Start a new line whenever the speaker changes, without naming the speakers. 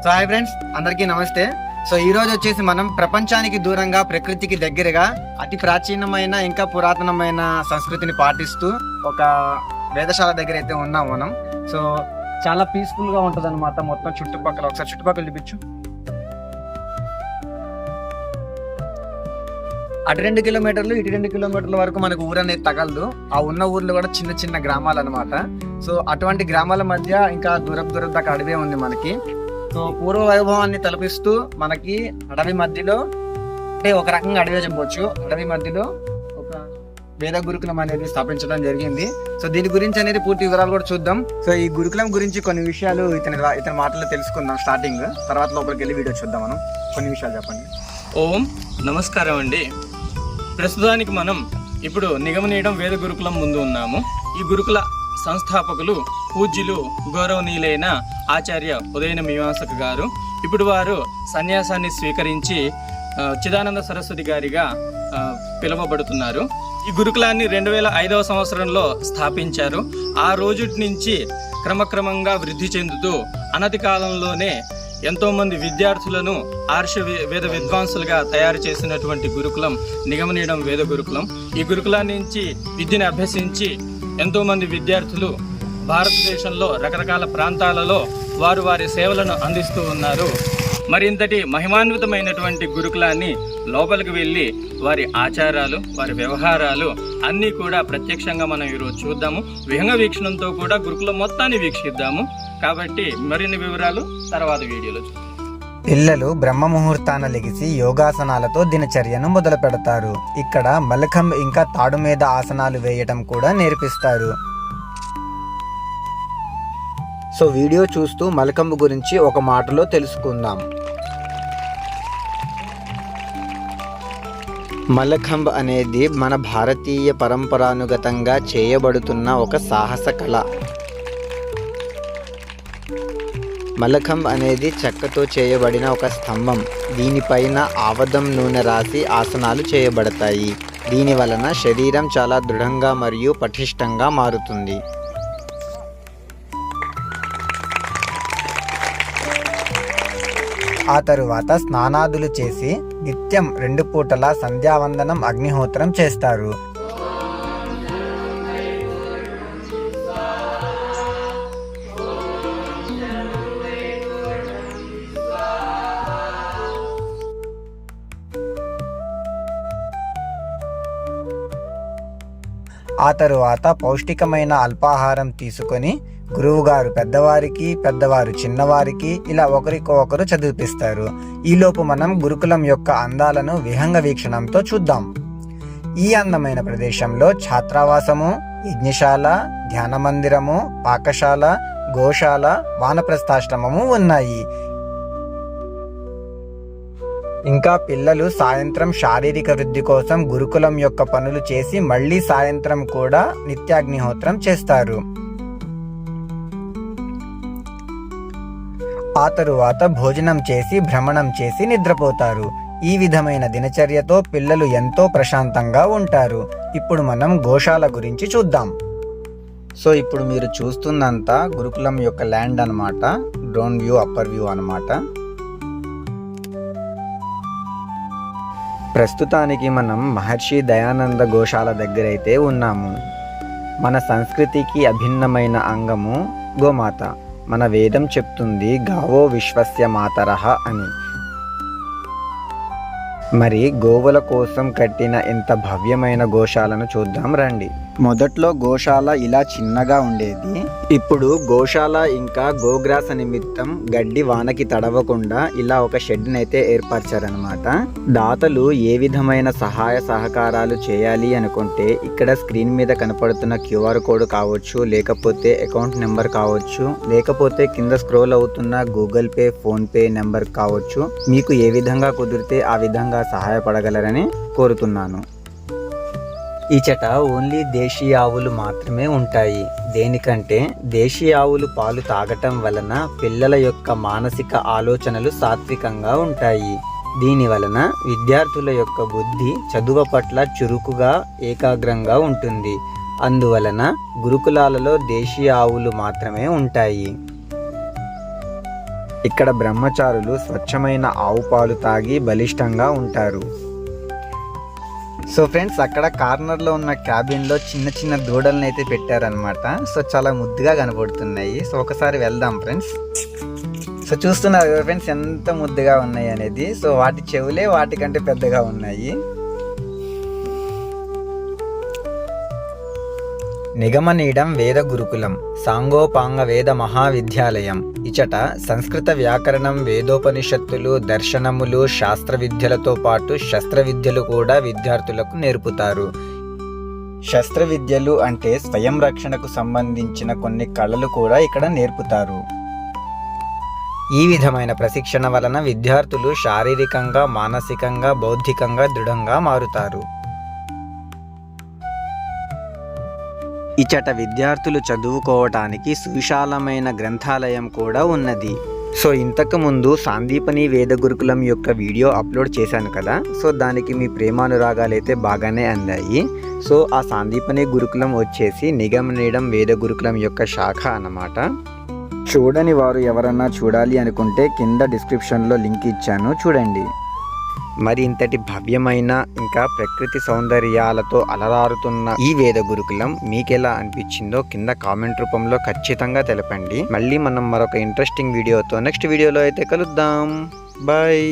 So hi friends, అందరికీ నమస్తే. So ఈ రోజు వచ్చేసి మనం ప్రపంచానికి దూరంగా ప్రకృతికి దగ్గరగా అతి ప్రాచీనమైన ఇంకా పురాతనమైన సంస్కృతిని పాటిస్తూ ఒక వేదశాల దగ్గర అయితే ఉన్నాం మనం. సో చాలా పీస్ఫుల్ గా ఉంటది అనమాట మొత్తం చుట్టుపక్కల. ఒకసారి చుట్టుపక్కల చూపించు. అటు 2 కిలోమీటర్లు ఇటు 2 కిలోమీటర్ల వరకు మనకు ఊరు అనేది తగలదు. ఆ ఉన్న ఊర్లో కూడా చిన్న చిన్న గ్రామాలు అనమాట. సో అటువంటి గ్రామాల మధ్య ఇంకా దూరం దాకా అడవే ఉంది మనకి. సో పూర్వ వైభవాన్ని తలపిస్తూ మనకి అడవి మధ్యలో, అంటే ఒక రకంగా అడవి చెప్పవచ్చు, అడవి మధ్యలో ఒక వేద గురుకులం అనేది స్థాపించడం జరిగింది. సో దీని గురించి అనేది పూర్తి వివరాలు కూడా చూద్దాం. సో ఈ గురుకులం గురించి కొన్ని విషయాలు ఇతని మాటల్లో తెలుసుకుందాం స్టార్టింగ్. తర్వాత లోపలికి వెళ్ళి వీడియో చూద్దాం. మనం కొన్ని విషయాలు చెప్పండి.
ఓం నమస్కారం అండి. ప్రస్తుతానికి మనం ఇప్పుడు నిగమనీయడం వేద గురుకులం ముందు ఉన్నాము. ఈ గురుకుల సంస్థాపకులు పూజ్యులు గౌరవనీయులైన ఆచార్య ఉదయన మీమాంసక గారు. ఇప్పుడు వారు సన్యాసాన్ని స్వీకరించి చిదానంద సరస్వతి గారిగా పిలువబడుతున్నారు. ఈ గురుకులాన్ని 2005వ సంవత్సరంలో స్థాపించారు. ఆ రోజు నుంచి క్రమక్రమంగా వృద్ధి చెందుతూ అనతి కాలంలోనే ఎంతోమంది విద్యార్థులను ఆర్ష వేద విద్వాంసులుగా తయారు చేసినటువంటి గురుకులం నిగమనీయడం వేద గురుకులం. ఈ గురుకులాన్ని నుంచి విద్యను అభ్యసించి ఎంతోమంది విద్యార్థులు భారతదేశంలో రకరకాల ప్రాంతాలలో వారి సేవలను అందిస్తూ ఉన్నారు. మరింతటి మహిమాన్వితమైనటువంటి గురుకులాన్ని లోపలికి వెళ్ళి వారి ఆచారాలు, వారి వ్యవహారాలు అన్నీ కూడా ప్రత్యక్షంగా మనం ఈరోజు చూద్దాము. విహంగ వీక్షణంతో కూడా గురుకులం మొత్తాన్ని వీక్షిద్దాము. కాబట్టి మరిన్ని వివరాలు తర్వాత వీడియోలో చూద్దాం.
పిల్లలు బ్రహ్మ ముహూర్తాన లెగిసి యోగాసనాలతో దినచర్యను మొదలు పెడతారు. ఇక్కడ మలఖంబ్ ఇంకా తాడు మీద ఆసనాలు వేయటం కూడా నేర్పిస్తారు. సో వీడియో చూస్తూ మలఖంబ్ గురించి ఒక మాటలో తెలుసుకుందాం. మలఖంబ్ అనేది మన భారతీయ పరంపరానుగతంగా చేయబడుతున్న ఒక సాహస కళ. మలఖంబ్ అనేది చెక్కతో చేయబడిన ఒక స్తంభం. దీనిపైన ఆవదం నూనె రాసి ఆసనాలు చేయబడతాయి. దీని వలన శరీరం చాలా దృఢంగా మరియు పటిష్టంగా మారుతుంది. ఆ తరువాత స్నానాదులు చేసి నిత్యం 2 పూటలా సంధ్యావందనం, అగ్నిహోత్రం చేస్తారు. ఆ తరువాత పౌష్టికమైన అల్పాహారం తీసుకొని గురువుగారు పెద్దవారు చిన్నవారికి ఇలా ఒకరికొకరు చదివిపిస్తారు. ఈలోపు మనం గురుకులం యొక్క అందాలను విహంగ వీక్షణంతో చూద్దాం. ఈ అందమైన ప్రదేశంలో ఛాత్రావాసము, యజ్ఞశాల, ధ్యాన మందిరము, పాకశాల, గోశాల, వానప్రస్థాశ్రమము ఉన్నాయి. ఇంకా పిల్లలు సాయంత్రం శారీరక వృద్ధి కోసం గురుకులం యొక్క పనులు చేసి మళ్ళీ సాయంత్రం కూడా నిత్యాగ్నిహోత్రం చేస్తారు. ఆ తరువాత భోజనం చేసి భ్రమణం చేసి నిద్రపోతారు. ఈ విధమైన దినచర్యతో పిల్లలు ఎంతో ప్రశాంతంగా ఉంటారు. ఇప్పుడు మనం గోశాల గురించి చూద్దాం. సో ఇప్పుడు మీరు చూస్తుందంతా గురుకులం యొక్క ల్యాండ్ అన్నమాట. డ్రోన్ వ్యూ, అప్పర్ వ్యూ అన్నమాట. ప్రస్తుతానికి మనం మహర్షి దయానంద గోశాల దగ్గర అయితే ఉన్నాము. మన సంస్కృతికి అభిన్నమైన అంగము గోమాత. మన వేదం చెప్తుంది గావో విశ్వస్య మాతరః అని. మరి గోవుల కోసం కట్టిన ఎంత భవ్యమైన గోశాలను చూద్దాం రండి. మొదట్లో గోశాల ఇలా చిన్నగా ఉండేది. ఇప్పుడు గోశాల ఇంకా గోగ్రాస నిమిత్తం గడ్డి వానకి తడవకుండా ఇలా ఒక షెడ్ నైతే ఏర్పరిచారనమాట. దాతలు ఏ విధమైన సహాయ సహకారాలు చేయాలి అనుకుంటే ఇక్కడ స్క్రీన్ మీద కనపడుతున్న QR కోడ్ కావచ్చు, లేకపోతే అకౌంట్ నెంబర్ కావచ్చు, లేకపోతే కింద స్క్రోల్ అవుతున్న Google pay, phone pay number కావచ్చు, మీకు ఏ విధంగా కుదిరితే ఆ విధంగా సహాయపడగలరని కోరుతున్నాను. ఈ చట ఓన్లీ దేశీయ ఆవులు మాత్రమే ఉంటాయి. దేనికంటే దేశీయ ఆవులు పాలు తాగటం వలన పిల్లల యొక్క మానసిక ఆలోచనలు సాత్వికంగా ఉంటాయి. దీని వలన విద్యార్థుల యొక్క బుద్ధి చదువు పట్ల చురుకుగా, ఏకాగ్రంగా ఉంటుంది. అందువలన గురుకులాలలో దేశీయ ఆవులు మాత్రమే ఉంటాయి. ఇక్కడ బ్రహ్మచారులు స్వచ్ఛమైన ఆవు పాలు తాగి బలిష్టంగా ఉంటారు. సో ఫ్రెండ్స్, అక్కడ కార్నర్లో ఉన్న క్యాబిన్లో చిన్న చిన్న దూడలను అయితే పెట్టారనమాట. సో చాలా ముద్దుగా కనబడుతున్నాయి. సో ఒకసారి వెళ్దాం ఫ్రెండ్స్. సో చూస్తున్నారు కదా ఫ్రెండ్స్ ఎంత ముద్దుగా ఉన్నాయి అనేది. సో వాటి చెవులే వాటికంటే పెద్దగా ఉన్నాయి. నిగమనీడం వేద గురుకులం సాంగోపాంగ వేద మహావిద్యాలయం. ఇచట సంస్కృత వ్యాకరణం, వేదోపనిషత్తులు, దర్శనములు, శాస్త్ర విద్యలతో పాటు శస్త్ర విద్యలు కూడా విద్యార్థులకు నేర్పుతారు. శస్త్ర విద్యలు అంటే స్వయం రక్షణకు సంబంధించిన కొన్ని కళలు కూడా ఇక్కడ నేర్పుతారు. ఈ విధమైన ప్రశిక్షణ వలన విద్యార్థులు శారీరకంగా, మానసికంగా, బౌద్ధికంగా దృఢంగా మారుతారు. ఇచట విద్యార్థులు చదువుకోవటానికి సువిశాలమైన గ్రంథాలయం కూడా ఉన్నది. సో ఇంతకు ముందు సాందీపని వేద గురుకులం యొక్క వీడియో అప్లోడ్ చేశాను కదా. సో దానికి మీ ప్రేమానురాగాలు అయితే బాగానే అందాయి. సో ఆ సాందీపని గురుకులం వచ్చేసి నిగమనీడం వేద గురుకులం యొక్క శాఖ అన్నమాట. చూడని వారు ఎవరన్నా చూడాలి అనుకుంటే కింద డిస్క్రిప్షన్లో లింక్ ఇచ్చాను, చూడండి. మరి ఇంతటి భవ్యమైన ఇంకా ప్రకృతి సౌందర్యాలతో అలరారుతున్న ఈ వేద గురుకులం మీకెలా అనిపించిందో కింద కామెంట్ రూపంలో ఖచ్చితంగా తెలపండి. మళ్ళీ మనం మరొక ఇంట్రెస్టింగ్ వీడియోతో నెక్స్ట్ వీడియోలో అయితే కలుద్దాం. బాయ్.